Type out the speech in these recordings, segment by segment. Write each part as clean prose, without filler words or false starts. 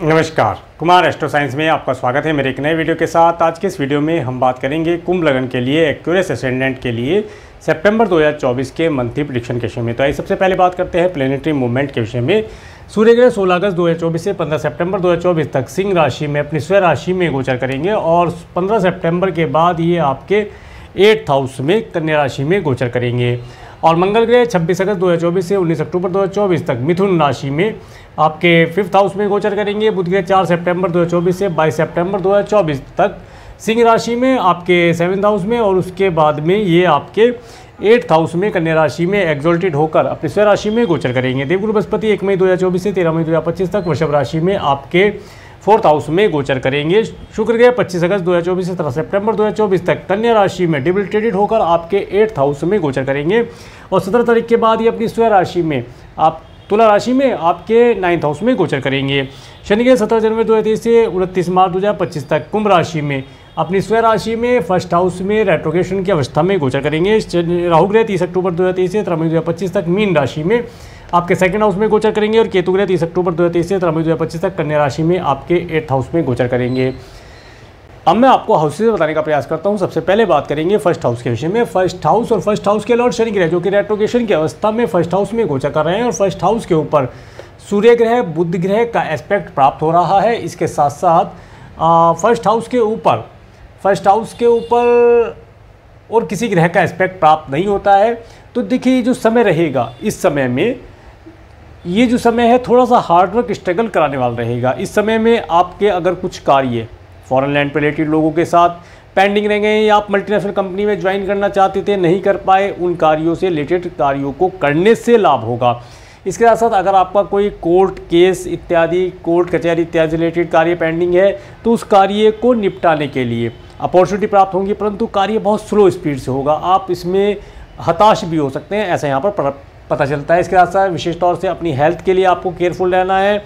नमस्कार, Kumar astro science में आपका स्वागत है मेरे एक नए वीडियो के साथ। आज के इस वीडियो में हम बात करेंगे कुंभ लग्न के लिए एक्यूरेस असेंडेंट के लिए सितंबर 2024 के मंथली प्रेडिक्शन के विषय में। तो आइए सबसे पहले बात करते हैं प्लेनेटरी मूवमेंट के विषय में। सूर्य ग्रह 16 अगस्त 2024 से 15 सितंबर 2024 तक सिंह राशि में अपनी स्वयं राशि में गोचर करेंगे और 15 सितंबर के बाद ये आपके 8th हाउस में कन्या राशि में गोचर करेंगे। और मंगल ग्रह 26 अगस्त 2024 से 19 अक्टूबर 2024 तक मिथुन राशि में आपके 5th हाउस में गोचर करेंगे। बुध ग्रह 4 सितंबर 2024 से 22 सितंबर 2024 तक सिंह राशि में आपके 7th हाउस में, और उसके बाद में ये आपके 8th हाउस में कन्या राशि में एग्जॉल्टेड होकर अपनी स्वयं राशि में गोचर करेंगे। देवगुरु बृहस्पति 1 मई 2024 से 13 मई 2025 तक वृषभ राशि में आपके 4th हाउस में गोचर करेंगे। शुक्र ग्रह 25 अगस्त 2024 से 17 सितंबर 2024 तक कन्या राशि में डिबिलिटेटेड होकर आपके 8th हाउस में गोचर करेंगे और 17 तारीख के बाद ये अपनी स्वयं राशि में आप तुला राशि में आपके 9th हाउस में गोचर करेंगे। शनि ग्रह 17 जनवरी 2023 से 29 मार्च 2025 तक कुंभ राशि में अपनी स्वयं राशि में 1st हाउस में रेट्रोगेशन की अवस्था में गोचर करेंगे। राहु ग्रह 30 अक्टूबर 2023 से 13 मई 2025 तक मीन राशि में आपके 2nd हाउस में गोचर करेंगे और केतु ग्रह 30 अक्टूबर 2023 से 13 मई 2025 तक कन्या राशि में आपके 8th हाउस में गोचर करेंगे। अब मैं आपको हाउसेज बताने का प्रयास करता हूं। सबसे पहले बात करेंगे 1st हाउस के विषय में। 1st हाउस और 1st हाउस के लॉर्ड शनि ग्रह जो कि रेट्रोगेशन की अवस्था में 1st हाउस में गोचर कर रहे हैं और 1st हाउस के ऊपर सूर्य ग्रह बुध ग्रह का एस्पेक्ट प्राप्त हो रहा है। इसके साथ साथ 1st हाउस के ऊपर और किसी ग्रह का एस्पेक्ट प्राप्त नहीं होता है। तो देखिए ये जो समय रहेगा, इस समय में ये जो समय है थोड़ा सा हार्डवर्क स्ट्रगल कराने वाला रहेगा। इस समय में आपके अगर कुछ कार्य फॉरेन लैंड रिलेटेड लोगों के साथ पेंडिंग रह गए या आप मल्टीनेशनल कंपनी में ज्वाइन करना चाहते थे, नहीं कर पाए, उन कार्यों से रिलेटेड कार्यों को करने से लाभ होगा। इसके साथ साथ अगर आपका कोई कोर्ट केस इत्यादि, कोर्ट कचहरी इत्यादि रिलेटेड कार्य पेंडिंग है तो उस कार्य को निपटाने के लिए अपॉर्चुनिटी प्राप्त होंगी, परंतु कार्य बहुत स्लो स्पीड से होगा। आप इसमें हताश भी हो सकते हैं, ऐसा यहाँ पर पता चलता है। इसके साथ साथ विशेष तौर से अपनी हेल्थ के लिए आपको केयरफुल रहना है।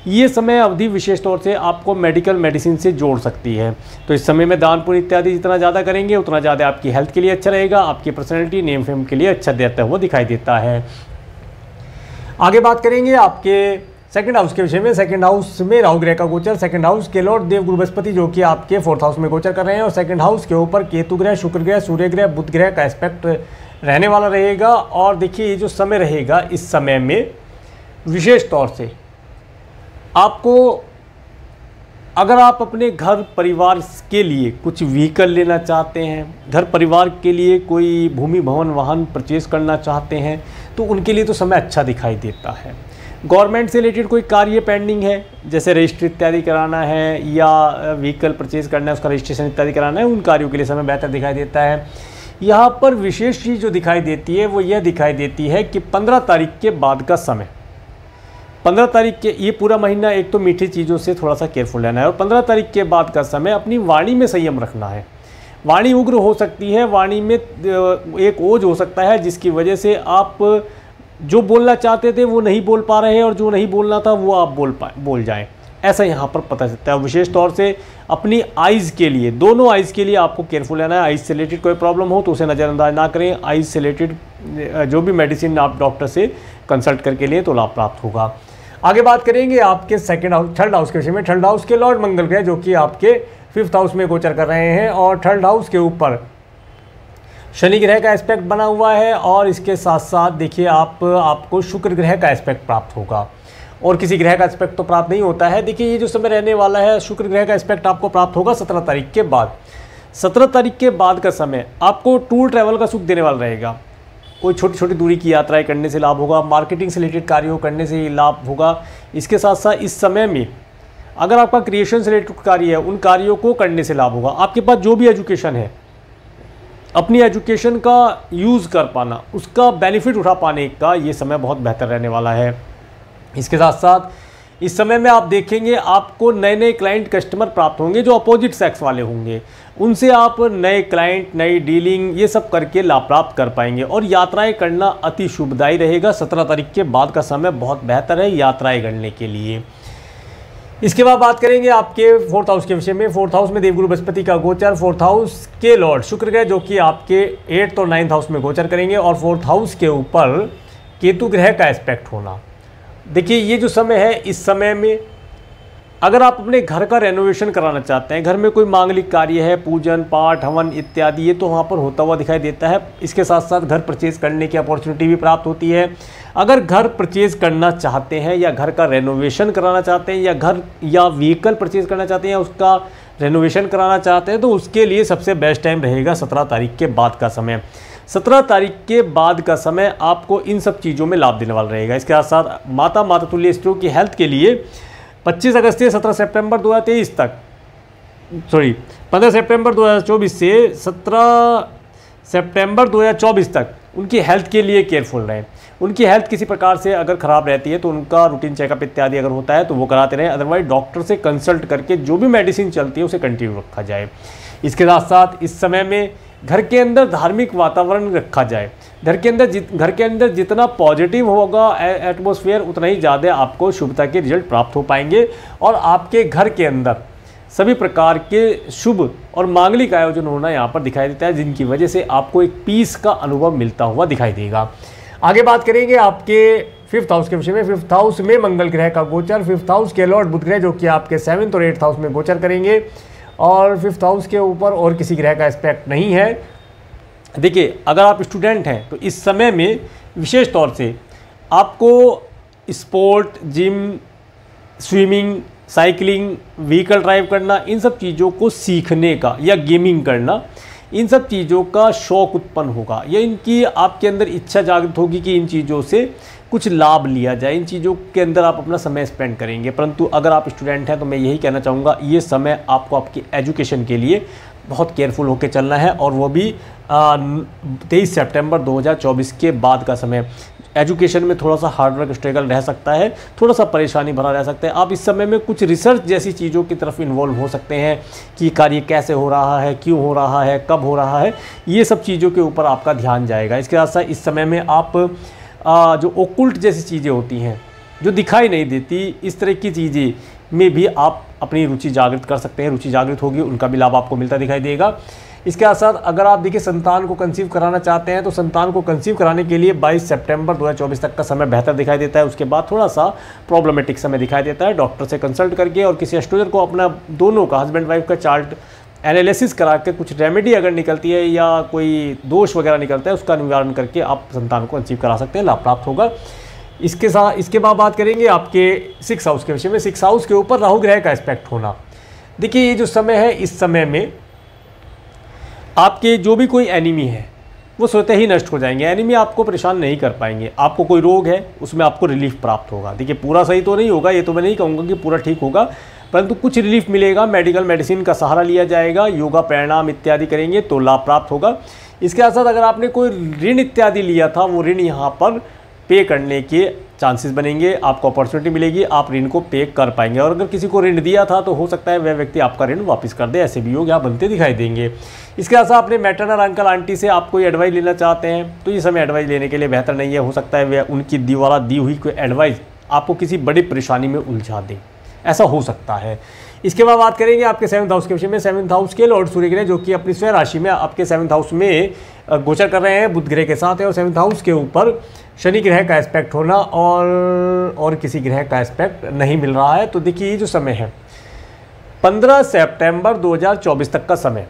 ये समय अवधि विशेष तौर से आपको मेडिसिन से जोड़ सकती है। तो इस समय में दान पुण्य इत्यादि जितना ज़्यादा करेंगे उतना ज़्यादा आपकी हेल्थ के लिए अच्छा रहेगा, आपकी पर्सनैलिटी नेम फेम के लिए अच्छा देता हुआ दिखाई देता है। आगे बात करेंगे आपके 2nd हाउस के विषय में। 2nd हाउस में राहु ग्रह का गोचर। 2nd हाउस के लॉर्ड देवगुरु बृहस्पति जो कि आपके 4th हाउस में गोचर कर रहे हैं और 2nd हाउस के ऊपर केतु ग्रह, शुक्र ग्रह, सूर्य ग्रह, बुध ग्रह का एस्पेक्ट रहने वाला रहेगा। और देखिए ये जो समय रहेगा, इस समय में विशेष तौर से आपको अगर आप अपने घर परिवार के लिए कुछ व्हीकल लेना चाहते हैं, घर परिवार के लिए कोई भूमि भवन वाहन परचेज करना चाहते हैं, तो उनके लिए तो समय अच्छा दिखाई देता है। गवर्नमेंट से रिलेटेड कोई कार्य पेंडिंग है, जैसे रजिस्ट्री इत्यादि कराना है या व्हीकल परचेज करना है, उसका रजिस्ट्रेशन इत्यादि कराना है, उन कार्यों के लिए समय बेहतर दिखाई देता है। यहाँ पर विशेष चीज़ जो दिखाई देती है वो यह दिखाई देती है कि 15 तारीख के बाद का समय, 15 तारीख के ये पूरा महीना एक तो मीठी चीज़ों से थोड़ा सा केयरफुल रहना है और 15 तारीख के बाद का समय अपनी वाणी में संयम रखना है। वाणी उग्र हो सकती है, वाणी में एक ओज हो सकता है जिसकी वजह से आप जो बोलना चाहते थे वो नहीं बोल पा रहे हैं और जो नहीं बोलना था वो आप बोल जाएं, ऐसा यहाँ पर पता चलता है। विशेष तौर से अपनी आइज़ के लिए, दोनों आइज़ के लिए आपको केयरफुल रहना है। आइज़ से रिलेटेड कोई प्रॉब्लम हो तो उसे नज़रअंदाज ना करें। आइज़ से रिलेटेड जो भी मेडिसिन आप डॉक्टर से कंसल्ट करके लिए तो लाभ प्राप्त होगा। आगे बात करेंगे आपके 3rd हाउस के विषय में। 3rd हाउस के लॉर्ड मंगल ग्रह जो कि आपके 5th हाउस में गोचर कर रहे हैं और 3rd हाउस के ऊपर शनि ग्रह का एस्पेक्ट बना हुआ है और इसके साथ साथ देखिए आपको शुक्र ग्रह का एस्पेक्ट प्राप्त होगा और किसी ग्रह का एस्पेक्ट तो प्राप्त नहीं होता है। देखिए ये जो समय रहने वाला है, शुक्र ग्रह का एस्पेक्ट आपको प्राप्त होगा 17 तारीख के बाद। 17 तारीख के बाद का समय आपको टूर ट्रैवल का सुख देने वाला रहेगा। कोई छोटी छोटी दूरी की यात्राएं करने से लाभ होगा, मार्केटिंग से रिलेटेड कार्यों करने से लाभ होगा। इसके साथ साथ इस समय में अगर आपका क्रिएशन से रिलेटेड कार्य है, उन कार्यों को करने से लाभ होगा। आपके पास जो भी एजुकेशन है, अपनी एजुकेशन का यूज़ कर पाना, उसका बेनिफिट उठा पाने का ये समय बहुत बेहतर रहने वाला है। इसके साथ साथ इस समय में आप देखेंगे आपको नए नए क्लाइंट कस्टमर प्राप्त होंगे जो अपोजिट सेक्स वाले होंगे, उनसे आप नए क्लाइंट, नई डीलिंग ये सब करके लाभ प्राप्त कर पाएंगे और यात्राएं करना अति शुभदायी रहेगा। 17 तारीख के बाद का समय बहुत बेहतर है यात्राएं करने के लिए। इसके बाद बात करेंगे आपके 4th हाउस के विषय में। 4th हाउस में देवगुरु बृहस्पति का गोचर। 4th हाउस के लॉर्ड शुक्र ग्रह जो कि आपके 8th और 9th हाउस में गोचर करेंगे और 4th हाउस के ऊपर केतु ग्रह का एस्पेक्ट होना। देखिए ये जो समय है, इस समय में अगर आप अपने घर का रेनोवेशन कराना चाहते हैं, घर में कोई मांगलिक कार्य है, पूजन पाठ हवन इत्यादि, ये तो वहाँ पर होता हुआ दिखाई देता है। इसके साथ साथ घर परचेज़ करने की अपॉर्चुनिटी भी प्राप्त होती है। अगर घर परचेज़ करना चाहते हैं या घर का रेनोवेशन कराना चाहते हैं या घर या व्हीकल परचेज़ करना चाहते हैं या उसका रेनोवेशन कराना चाहते हैं, तो उसके लिए सबसे बेस्ट टाइम रहेगा 17 तारीख के बाद का समय। 17 तारीख के बाद का समय आपको इन सब चीज़ों में लाभ देने वाला रहेगा। इसके साथ साथ माता तुल्य स्त्रियों की हेल्थ के लिए 25 अगस्त से 17 सितंबर 2023 तक 15 सितंबर 2024 से 17 सितंबर 2024 तक उनकी हेल्थ के लिए केयरफुल रहें। उनकी हेल्थ किसी प्रकार से अगर ख़राब रहती है तो उनका रूटीन चेकअप इत्यादि अगर होता है तो वो कराते रहें। अदरवाइज डॉक्टर से कंसल्ट करके जो भी मेडिसिन चलती है उसे कंटिन्यू रखा जाए। इसके साथ साथ इस समय में घर के अंदर धार्मिक वातावरण रखा जाए। घर के अंदर जितना पॉजिटिव होगा एटमॉस्फेयर, उतना ही ज़्यादा आपको शुभता के रिजल्ट प्राप्त हो पाएंगे और आपके घर के अंदर सभी प्रकार के शुभ और मांगलिक आयोजन होना यहाँ पर दिखाई देता है, जिनकी वजह से आपको एक पीस का अनुभव मिलता हुआ दिखाई देगा। आगे बात करेंगे आपके 5th हाउस के विषय में। 5th हाउस में मंगल ग्रह का गोचर, 5th हाउस के लॉर्ड बुध ग्रह जो कि आपके 7th और 8th हाउस में गोचर करेंगे और 5th हाउस के ऊपर और किसी ग्रह का एस्पेक्ट नहीं है। देखिए, अगर आप स्टूडेंट हैं तो इस समय में विशेष तौर से आपको sport, gym, swimming, cycling, vehicle drive करना, इन सब चीज़ों को सीखने का या गेमिंग करना, इन सब चीज़ों का शौक़ उत्पन्न होगा या इनकी आपके अंदर इच्छा जागृत होगी कि इन चीज़ों से कुछ लाभ लिया जाए, इन चीज़ों के अंदर आप अपना समय स्पेंड करेंगे। परंतु अगर आप स्टूडेंट हैं तो मैं यही कहना चाहूँगा, ये समय आपको आपकी एजुकेशन के लिए बहुत केयरफुल होकर चलना है और वो भी 23 सितंबर 2024 के बाद का समय। एजुकेशन में थोड़ा सा हार्डवर्क स्ट्रगल रह सकता है, थोड़ा सा परेशानी भरा रह सकता है। आप इस समय में कुछ रिसर्च जैसी चीज़ों की तरफ इन्वॉल्व हो सकते हैं कि कार्य कैसे हो रहा है, क्यों हो रहा है, कब हो रहा है, ये सब चीज़ों के ऊपर आपका ध्यान जाएगा। इसके साथ साथ इस समय में आप जो ओकुल्ट जैसी चीज़ें होती हैं जो दिखाई नहीं देती, इस तरह की चीज़ें में भी आप अपनी रुचि जागृत कर सकते हैं। रुचि जागृत होगी, उनका भी लाभ आपको मिलता दिखाई देगा। इसके साथ साथ अगर आप देखिए संतान को कंसीव कराना चाहते हैं तो संतान को कंसीव कराने के लिए 22 सितंबर 2024 तक का समय बेहतर दिखाई देता है। उसके बाद थोड़ा सा प्रॉब्लमेटिक समय दिखाई देता है। डॉक्टर से कंसल्ट करके और किसी एस्ट्रोलॉजर को अपना दोनों का, हस्बैंड वाइफ का चार्ट एनालिसिस करा के कुछ रेमेडी अगर निकलती है या कोई दोष वगैरह निकलता है उसका निवारण करके आप संतान को कंसीव करा सकते हैं, लाभ प्राप्त होगा। इसके बाद बात करेंगे आपके 6th हाउस के विषय में। 6th हाउस के ऊपर राहु ग्रह का एस्पेक्ट होना। देखिए, ये जो समय है, इस समय में आपके जो भी कोई एनिमी है वो स्वतः ही नष्ट हो जाएंगे। एनिमी आपको परेशान नहीं कर पाएंगे। आपको कोई रोग है उसमें आपको रिलीफ प्राप्त होगा। देखिए, पूरा सही तो नहीं होगा, ये तो मैं नहीं कहूँगा कि पूरा ठीक होगा, परंतु कुछ रिलीफ मिलेगा। मेडिसिन का सहारा लिया जाएगा, योगा प्राणायाम इत्यादि करेंगे तो लाभ प्राप्त होगा। इसके साथ साथ अगर आपने कोई ऋण इत्यादि लिया था वो ऋण यहाँ पर पे करने के चांसेस बनेंगे, आपको अपॉर्चुनिटी मिलेगी, आप ऋण को पे कर पाएंगे। और अगर किसी को ऋण दिया था तो हो सकता है वह व्यक्ति आपका ऋण वापस कर दे, ऐसे भी योग यहाँ बनते दिखाई देंगे। इसके साथ अपने मैटरनल अंकल आंटी से आप कोई एडवाइस लेना चाहते हैं तो ये समय एडवाइस लेने के लिए बेहतर नहीं है। हो सकता है वह उनकी द्वारा दी हुई कोई एडवाइस आपको किसी बड़ी परेशानी में उलझा दे, ऐसा हो सकता है। इसके बाद बात करेंगे आपके 7th हाउस के विषय में। 7th हाउस के लॉर्ड सूर्य ग्रह जो कि अपनी स्वयं राशि में आपके 7th हाउस में गोचर कर रहे हैं, बुध ग्रह के साथ है। और 7th हाउस के ऊपर शनि ग्रह का एस्पेक्ट होना और किसी ग्रह का एस्पेक्ट नहीं मिल रहा है। तो देखिए, ये जो समय है 15 सितंबर 2024 तक का समय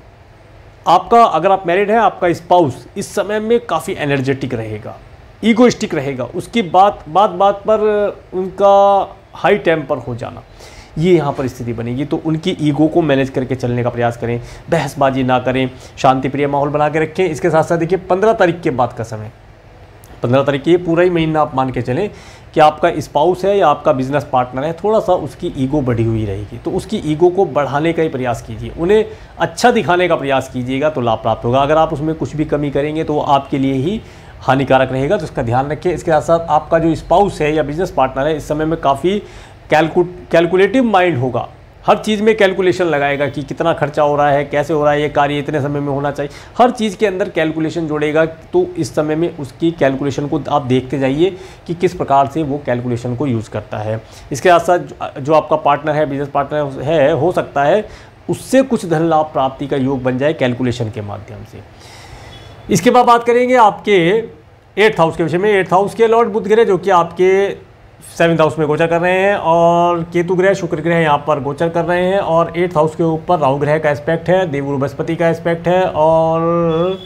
आपका, अगर आप मैरिड हैं, आपका स्पाउस इस समय में काफ़ी एनर्जेटिक रहेगा, ईगोइस्टिक रहेगा। उसकी बात पर उनका हाई टेम्पर हो जाना, ये यहाँ पर स्थिति बनेगी। तो उनकी ईगो को मैनेज करके चलने का प्रयास करें, बहसबाजी ना करें, शांति प्रिय माहौल बना के रखें। इसके साथ साथ देखिए 15 तारीख के बाद का समय, 15 तारीख की पूरा ही महीना आप मान के चलें कि आपका स्पाउस है या आपका बिजनेस पार्टनर है, थोड़ा सा उसकी ईगो बढ़ी हुई रहेगी। तो उसकी ईगो को बढ़ाने का ही प्रयास कीजिए, उन्हें अच्छा दिखाने का प्रयास कीजिएगा तो लाभ प्राप्त होगा। अगर आप उसमें कुछ भी कमी करेंगे तो वो आपके लिए ही हानिकारक रहेगा, तो इसका ध्यान रखिए। इसके साथ साथ आपका जो स्पाउस है या बिजनेस पार्टनर है, इस समय में काफ़ी कैलकुलेटिव माइंड होगा, हर चीज़ में कैलकुलेशन लगाएगा कि कितना खर्चा हो रहा है, कैसे हो रहा है, ये कार्य इतने समय में होना चाहिए, हर चीज़ के अंदर कैलकुलेशन जोड़ेगा। तो इस समय में उसकी कैलकुलेशन को आप देखते जाइए कि किस प्रकार से वो कैलकुलेशन को यूज़ करता है। इसके साथ साथ जो आपका पार्टनर है, बिजनेस पार्टनर है, हो सकता है उससे कुछ धन लाभ प्राप्ति का योग बन जाए कैलकुलेशन के माध्यम से। इसके बाद बात करेंगे आपके 8th हाउस के विषय में। 8th हाउस के लॉर्ड बुध ग्रह जो कि आपके 7th हाउस में गोचर कर रहे हैं और केतु ग्रह शुक्र ग्रह यहाँ पर गोचर कर रहे हैं और 8th हाउस के ऊपर राहु ग्रह का एस्पेक्ट है, देवगुरु बृहस्पति का एस्पेक्ट है और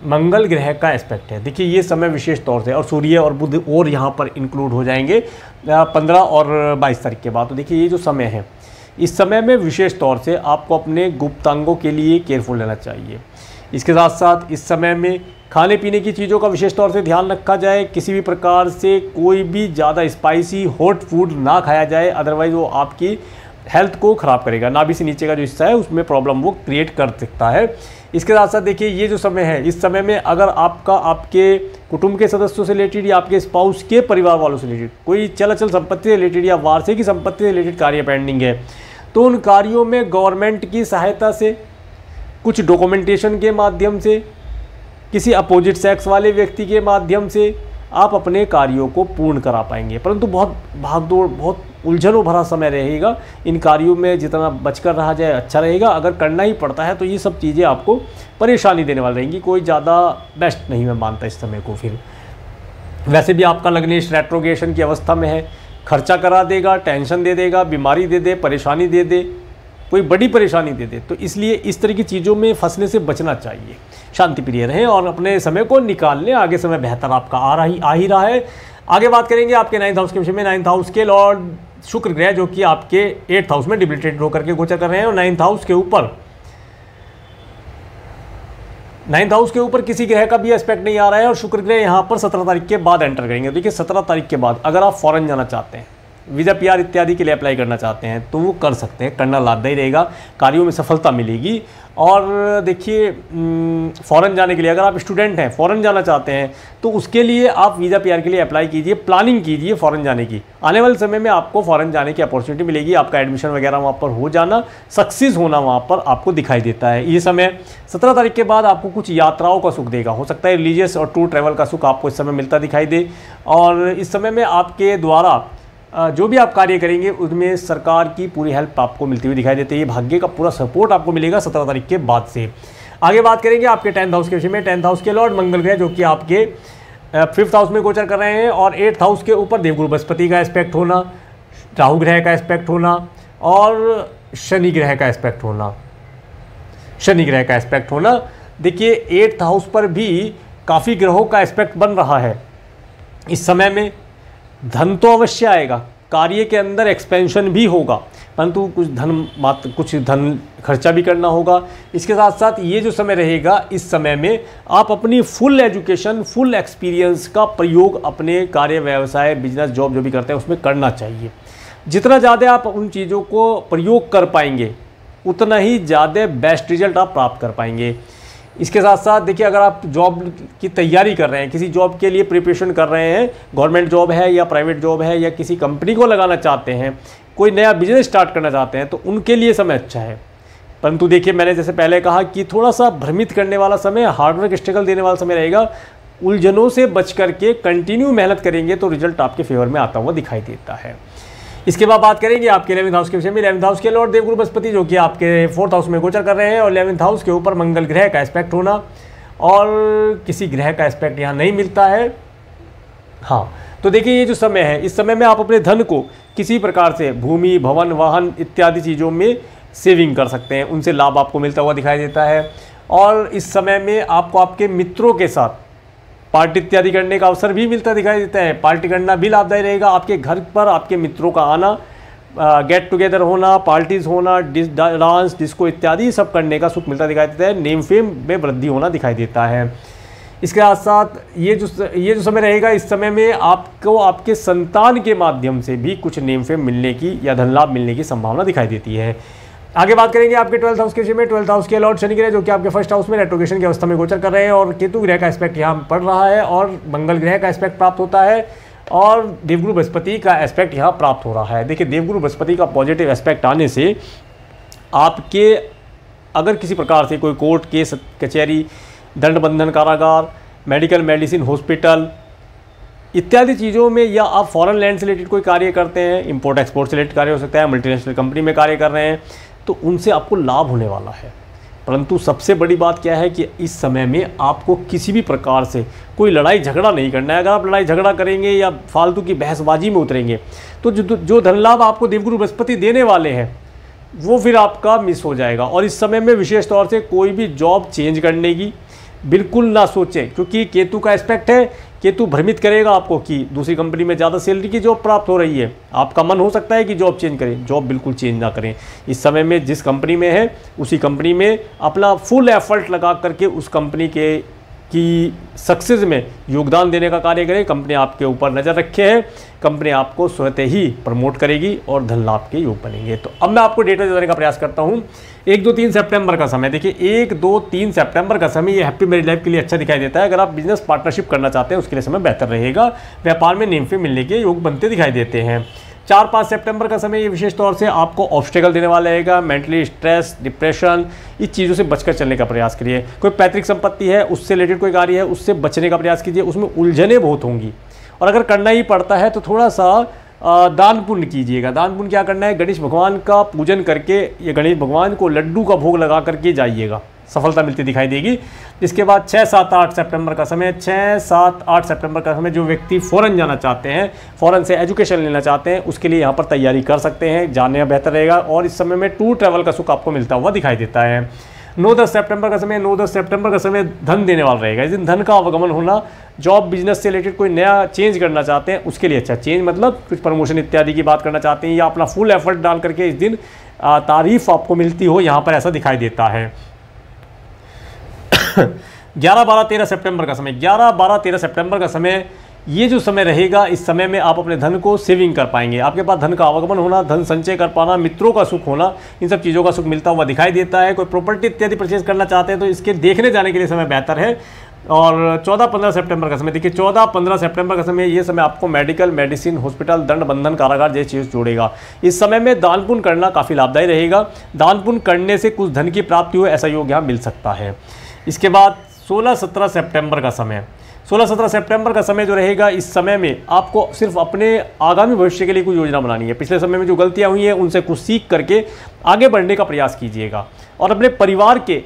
मंगल ग्रह का एस्पेक्ट है। देखिए ये समय विशेष तौर से, और सूर्य और बुध और यहाँ पर इंक्लूड हो जाएंगे 15 और 22 तारीख के बाद। तो देखिए ये जो समय है, इस समय में विशेष तौर से आपको अपने गुप्तांगों के लिए केयरफुल रहना चाहिए। इसके साथ साथ इस समय में खाने पीने की चीज़ों का विशेष तौर से ध्यान रखा जाए। किसी भी प्रकार से कोई भी ज़्यादा स्पाइसी हॉट फूड ना खाया जाए, अदरवाइज़ वो आपकी हेल्थ को ख़राब करेगा। नाभि से नीचे का जो हिस्सा है उसमें प्रॉब्लम वो क्रिएट कर सकता है। इसके साथ साथ देखिए ये जो समय है, इस समय में अगर आपका आपके कुटुंब के सदस्यों से रिलेटेड या आपके स्पाउस के परिवार वालों से रिलेटेड कोई चल संपत्ति से रिलेटेड या वार्षिक संपत्ति से रिलेटेड कार्य पेंडिंग है, तो उन कार्यों में गवर्नमेंट की सहायता से, कुछ डॉक्यूमेंटेशन के माध्यम से, किसी अपोजिट सेक्स वाले व्यक्ति के माध्यम से आप अपने कार्यों को पूर्ण करा पाएंगे। परंतु बहुत भागदौड़, बहुत उलझनों भरा समय रहेगा। इन कार्यों में जितना बचकर रहा जाए अच्छा रहेगा। अगर करना ही पड़ता है तो ये सब चीज़ें आपको परेशानी देने वाली रहेंगी। कोई ज़्यादा बेस्ट नहीं मैं मानता इस समय को। फिर वैसे भी आपका लग्नेश रेट्रोगेशन की अवस्था में है, खर्चा करा देगा, टेंशन दे देगा, बीमारी दे दे, परेशानी दे दे, कोई बड़ी परेशानी दे दे। तो इसलिए इस तरह की चीज़ों में फंसने से बचना चाहिए। शांति प्रिय रहें और अपने समय को निकाल लें। आगे समय बेहतर आपका आ ही रहा है। आगे बात करेंगे आपके 9th हाउस के विषय में। 9th हाउस के लॉर्ड शुक्र ग्रह जो कि आपके 8th हाउस में डिबिलिटेड होकर के गोचर कर रहे हैं और 9th हाउस के ऊपर 9th हाउस के ऊपर किसी ग्रह का भी एस्पेक्ट नहीं आ रहा है और शुक्र ग्रह यहाँ पर 17 तारीख के बाद एंटर करेंगे। देखिए 17 तारीख के बाद अगर आप फॉरेन जाना चाहते हैं, वीज़ा PR इत्यादि के लिए अप्लाई करना चाहते हैं तो वो कर सकते हैं। करना लाभदायी रहेगा, कार्यों में सफलता मिलेगी। और देखिए फ़ॉरेन जाने के लिए अगर आप स्टूडेंट हैं, फ़ॉरेन जाना चाहते हैं तो उसके लिए आप वीज़ा PR के लिए अप्लाई कीजिए, प्लानिंग कीजिए फ़ॉरेन जाने की। आने वाले समय में आपको फ़ॉरेन जाने की अपॉर्चुनिटी मिलेगी। आपका एडमिशन वगैरह वहाँ पर हो जाना, सक्सेस होना वहाँ पर आपको दिखाई देता है। ये समय 17 तारीख के बाद आपको कुछ यात्राओं का सुख देगा। हो सकता है रिलीजियस और टूर ट्रैवल का सुख आपको इस समय मिलता दिखाई दे। और इस समय में आपके द्वारा जो भी आप कार्य करेंगे उसमें सरकार की पूरी हेल्प आपको मिलती हुई दिखाई देती है। भाग्य का पूरा सपोर्ट आपको मिलेगा 17 तारीख के बाद से। आगे बात करेंगे आपके 10th हाउस के विषय में। 10th हाउस के लॉर्ड मंगल ग्रह जो कि आपके 5th हाउस में गोचर कर रहे हैं और 8th हाउस के ऊपर देवगुरु बृहस्पति का एस्पेक्ट होना, राहु ग्रह का एस्पेक्ट होना और शनि ग्रह का एस्पेक्ट होना। देखिए 8th हाउस पर भी काफ़ी ग्रहों का एस्पेक्ट बन रहा है। इस समय में धन तो अवश्य आएगा, कार्य के अंदर एक्सपेंशन भी होगा, परंतु कुछ धन खर्चा भी करना होगा। इसके साथ साथ ये जो समय रहेगा, इस समय में आप अपनी फुल एजुकेशन, फुल एक्सपीरियंस का प्रयोग अपने कार्य, व्यवसाय, बिजनेस, जॉब जो भी करते हैं उसमें करना चाहिए। जितना ज़्यादा आप उन चीज़ों को प्रयोग कर पाएंगे उतना ही ज़्यादा बेस्ट रिजल्ट आप प्राप्त कर पाएंगे। इसके साथ साथ देखिए अगर आप जॉब की तैयारी कर रहे हैं, किसी जॉब के लिए प्रिपरेशन कर रहे हैं, गवर्नमेंट जॉब है या प्राइवेट जॉब है या किसी कंपनी को लगाना चाहते हैं, कोई नया बिजनेस स्टार्ट करना चाहते हैं, तो उनके लिए समय अच्छा है। परंतु देखिए मैंने जैसे पहले कहा कि थोड़ा सा भ्रमित करने वाला समय, हार्डवर्क स्ट्रगल देने वाला समय रहेगा। उलझनों से बच करके कंटिन्यू मेहनत करेंगे तो रिजल्ट आपके फेवर में आता हुआ दिखाई देता है। इसके बाद बात करेंगे आपके 11th हाउस के विषय में। 11th हाउस के लॉर्ड देवगुरु बृहस्पति जो कि आपके 4th हाउस में गोचर कर रहे हैं और 11th हाउस के ऊपर मंगल ग्रह का एस्पेक्ट होना और किसी ग्रह का एस्पेक्ट यहाँ नहीं मिलता है। हाँ, तो देखिए ये जो समय है, इस समय में आप अपने धन को किसी प्रकार से भूमि, भवन, वाहन इत्यादि चीज़ों में सेविंग कर सकते हैं, उनसे लाभ आपको मिलता हुआ दिखाई देता है। और इस समय में आपको आपके मित्रों के साथ पार्टी इत्यादि करने का अवसर भी मिलता दिखाई देता है। पार्टी करना भी लाभदायी रहेगा। आपके घर पर आपके मित्रों का आना, गेट टुगेदर होना, पार्टीज़ होना, डांस, डिस्को इत्यादि सब करने का सुख मिलता दिखाई देता है। नेम फेम में वृद्धि होना दिखाई देता है। इसके साथ साथ ये जो समय रहेगा, इस समय में आपको आपके संतान के माध्यम से भी कुछ नेम फेम मिलने की या धन लाभ मिलने की संभावना दिखाई देती है। आगे बात करेंगे आपके 12th हाउस के विषय में। 12th हाउस के लॉर्ड शनि ग्रह जो कि आपके 1st हाउस में रेट्रोगेशन की अवस्था में गोचर कर रहे हैं और केतु ग्रह का एस्पेक्ट यहाँ पड़ रहा है और मंगल ग्रह का एस्पेक्ट प्राप्त होता है और देवगुरु बृहस्पति का एस्पेक्ट यहाँ प्राप्त हो रहा है। देखिए देवगुरु बृहस्पति का पॉजिटिव एस्पेक्ट आने से आपके अगर किसी प्रकार से कोई कोर्ट केस कचहरी, दंड बंधन, कारागार, मेडिकल, मेडिसिन, हॉस्पिटल इत्यादि चीज़ों में, या आप फॉरेन लैंड से रिलेटेड कोई कार्य करते हैं, इंपोर्ट एक्सपोर्ट से रिलेटेड कार्य हो सकता है, मल्टीनेशनल कंपनी में कार्य कर रहे हैं, तो उनसे आपको लाभ होने वाला है। परंतु सबसे बड़ी बात क्या है कि इस समय में आपको किसी भी प्रकार से कोई लड़ाई झगड़ा नहीं करना है। अगर आप लड़ाई झगड़ा करेंगे या फालतू की बहसबाजी में उतरेंगे तो जो धन लाभ आपको देवगुरु बृहस्पति देने वाले हैं वो फिर आपका मिस हो जाएगा। और इस समय में विशेष तौर से कोई भी जॉब चेंज करने की बिल्कुल ना सोचें, क्योंकि केतु का एस्पेक्ट है। केतु भ्रमित करेगा आपको कि दूसरी कंपनी में ज़्यादा सैलरी की जॉब प्राप्त हो रही है, आपका मन हो सकता है कि जॉब चेंज करें। जॉब बिल्कुल चेंज ना करें। इस समय में जिस कंपनी में है उसी कंपनी में अपना फुल एफर्ट लगा करके उस कंपनी की सक्सेस में योगदान देने का कार्य करें। कंपनी आपके ऊपर नज़र रखे है, कंपनी आपको स्वतः ही प्रमोट करेगी और धन लाभ के योग बनेंगे। तो अब मैं आपको डेटा देने का प्रयास करता हूँ। 1-2-3 सितंबर का समय देखिए, 1-2-3 सितंबर का समय ये हैप्पी मैरिज लाइफ के लिए अच्छा दिखाई देता है। अगर आप बिजनेस पार्टनरशिप करना चाहते हैं उसके लिए समय बेहतर रहेगा। व्यापार में नेमफे मिलने के योग बनते दिखाई देते हैं। 4-5 सितंबर का समय ये विशेष तौर से आपको ऑब्स्टेकल देने वाला रहेगा। मेंटली स्ट्रेस, डिप्रेशन, इस चीज़ों से बचकर चलने का प्रयास करिए। कोई पैतृक संपत्ति है, उससे रिलेटेड कोई कार्य है, उससे बचने का प्रयास कीजिए। उसमें उलझने बहुत होंगी और अगर करना ही पड़ता है तो थोड़ा सा दान पुण्य कीजिएगा। दान पुण्य क्या करना है, गणेश भगवान का पूजन करके या गणेश भगवान को लड्डू का भोग लगा करके जाइएगा, सफलता मिलती दिखाई देगी। इसके बाद 6-7-8 सितंबर का समय, 6-7-8 सितंबर का समय जो व्यक्ति फ़ॉरेन जाना चाहते हैं, फ़ॉरेन से एजुकेशन लेना चाहते हैं, उसके लिए यहाँ पर तैयारी कर सकते हैं, जाने में बेहतर रहेगा। और इस समय में टूर ट्रैवल का सुख आपको मिलता हुआ दिखाई देता है। 9-10 सितंबर का समय, 9-10 सितंबर का समय धन देने वाला रहेगा। इस दिन धन का आवागमन होना, जॉब बिजनेस से रिलेटेड कोई नया चेंज करना चाहते हैं उसके लिए अच्छा। चेंज मतलब कुछ प्रमोशन इत्यादि की बात करना चाहते हैं या अपना फुल एफर्ट डाल करके इस दिन तारीफ आपको मिलती हो, यहाँ पर ऐसा दिखाई देता है। 11-12-13 सितंबर का समय, 11-12-13 सितंबर का समय, ये जो समय रहेगा इस समय में आप अपने धन को सेविंग कर पाएंगे। आपके पास धन का आवागमन होना, धन संचय कर पाना, मित्रों का सुख होना, इन सब चीज़ों का सुख मिलता हुआ दिखाई देता है। कोई प्रॉपर्टी इत्यादि परचेज करना चाहते हैं तो इसके देखने जाने के लिए समय बेहतर है। और 14-15 सितंबर का समय देखिए, 14-15 सितंबर का समय, ये समय आपको मेडिकल, मेडिसिन, हॉस्पिटल, दंड, बंधन, कारागार जैसी चीज़ जोड़ेगा। इस समय में दान पुण्य करना काफ़ी लाभदायी रहेगा। दान पुण्य करने से कुछ धन की प्राप्ति हो, ऐसा योग यहाँ मिल सकता है। इसके बाद 16-17 सितंबर का समय, 16-17 सितंबर का समय जो रहेगा, इस समय में आपको सिर्फ अपने आगामी भविष्य के लिए कोई योजना बनानी है। पिछले समय में जो गलतियां हुई हैं उनसे कुछ सीख करके आगे बढ़ने का प्रयास कीजिएगा और अपने परिवार के,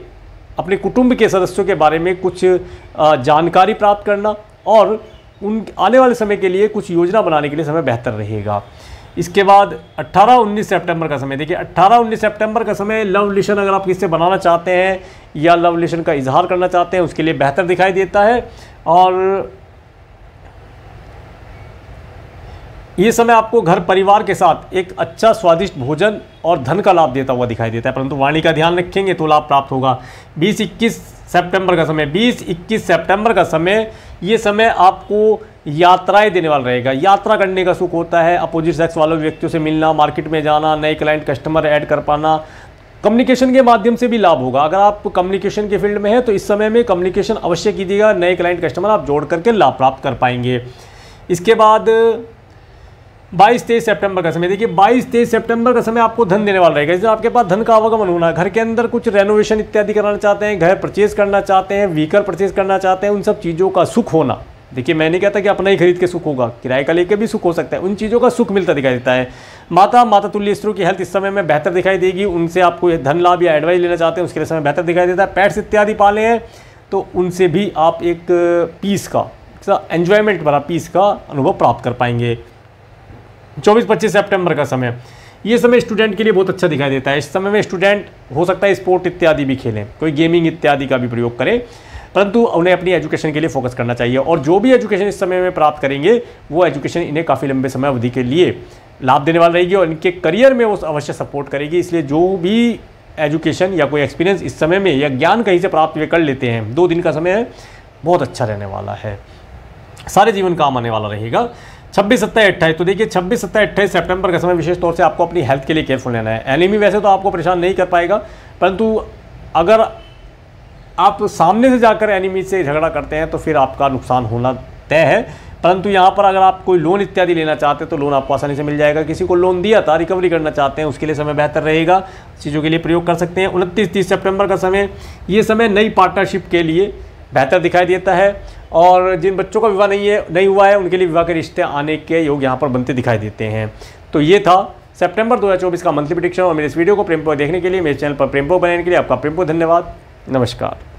अपने कुटुंब के सदस्यों के बारे में कुछ जानकारी प्राप्त करना और उन आने वाले समय के लिए कुछ योजना बनाने के लिए समय बेहतर रहेगा। इसके बाद 18-19 सितंबर का समय देखिए, 18-19 सितंबर का समय लव रिलेशन अगर आप किससे बनाना चाहते हैं या लव रिलेशन का इजहार करना चाहते हैं उसके लिए बेहतर दिखाई देता है। और ये समय आपको घर परिवार के साथ एक अच्छा स्वादिष्ट भोजन और धन का लाभ देता हुआ दिखाई देता है, परंतु वाणी का ध्यान रखेंगे तो लाभ प्राप्त होगा। 20-21 सितंबर का समय, 20-21 सितंबर का समय, ये समय आपको यात्राएं देने वाला रहेगा। यात्रा करने का सुख होता है। अपोजिट सेक्स वाले व्यक्तियों से मिलना, मार्केट में जाना, नए क्लाइंट कस्टमर ऐड कर पाना, कम्युनिकेशन के माध्यम से भी लाभ होगा। अगर आप कम्युनिकेशन के फील्ड में हैं तो इस समय में कम्युनिकेशन अवश्य कीजिएगा, नए क्लाइंट कस्टमर आप जोड़ करके लाभ प्राप्त कर पाएंगे। इसके बाद 22-23 सितंबर का समय देखिए, 22-23 सितंबर का समय आपको धन देने वाला रहेगा। इसलिए आपके पास धन का आवागमन होना, घर के अंदर कुछ रेनोवेशन इत्यादि कराना चाहते हैं, घर परचेज करना चाहते हैं, व्हीकल परचेज करना चाहते हैं, उन सब चीज़ों का सुख होना। देखिए मैं नहीं कहता कि अपना ही खरीद के सुख होगा, किराए का लेकर भी सुख हो सकता है, उन चीज़ों का सुख मिलता दिखाई देता है। माता तुल्य स्त्रियों की हेल्थ इस समय में बेहतर दिखाई देगी, उनसे आपको धन लाभ या एडवाइस लेना चाहते हैं उसके लिए समय बेहतर दिखाई देता है। पेट्स इत्यादि पाले हैं तो उनसे भी आप एक पीस का, एन्जॉयमेंट भरा पीस का अनुभव प्राप्त कर पाएंगे। 24-25 सितंबर का समय, ये समय स्टूडेंट के लिए बहुत अच्छा दिखाई देता है। इस समय में स्टूडेंट हो सकता है स्पोर्ट इत्यादि भी खेलें, कोई गेमिंग इत्यादि का भी प्रयोग करें, परंतु उन्हें अपनी एजुकेशन के लिए फोकस करना चाहिए। और जो भी एजुकेशन इस समय में प्राप्त करेंगे वो एजुकेशन इन्हें काफ़ी लंबे समय अवधि के लिए लाभ देने वाली रहेगी और इनके करियर में वो अवश्य सपोर्ट करेगी। इसलिए जो भी एजुकेशन या कोई एक्सपीरियंस इस समय में या ज्ञान कहीं से प्राप्त वे कर लेते हैं, 2 दिन का समय है, बहुत अच्छा रहने वाला है, सारे जीवन काम आने वाला रहेगा। 26, 27, 28, तो देखिए 26, 27, 28 सितंबर का समय विशेष तौर से आपको अपनी हेल्थ के लिए केयरफुल रहना है। एनिमी वैसे तो आपको परेशान नहीं कर पाएगा, परंतु अगर आप सामने से जाकर एनिमी से झगड़ा करते हैं तो फिर आपका नुकसान होना तय है। परंतु यहाँ पर अगर आप कोई लोन इत्यादि लेना चाहते हैं तो लोन आपको आसानी से मिल जाएगा। किसी को लोन दिया था, रिकवरी करना चाहते हैं, उसके लिए समय बेहतर रहेगा, चीज़ों के लिए प्रयोग कर सकते हैं। 29-30 सितंबर का समय, ये समय नई पार्टनरशिप के लिए बेहतर दिखाई देता है और जिन बच्चों का विवाह नहीं हुआ है उनके लिए विवाह के रिश्ते आने के योग यहाँ पर बनते दिखाई देते हैं। तो ये था सितंबर 2024 का मंथली प्रेडिक्शन और मेरे इस वीडियो को प्रेमपूर्वक देखने के लिए, मेरे चैनल पर प्रेमपूर्वक बनाने के लिए आपका प्रेमपूर्वक धन्यवाद। नमस्कार।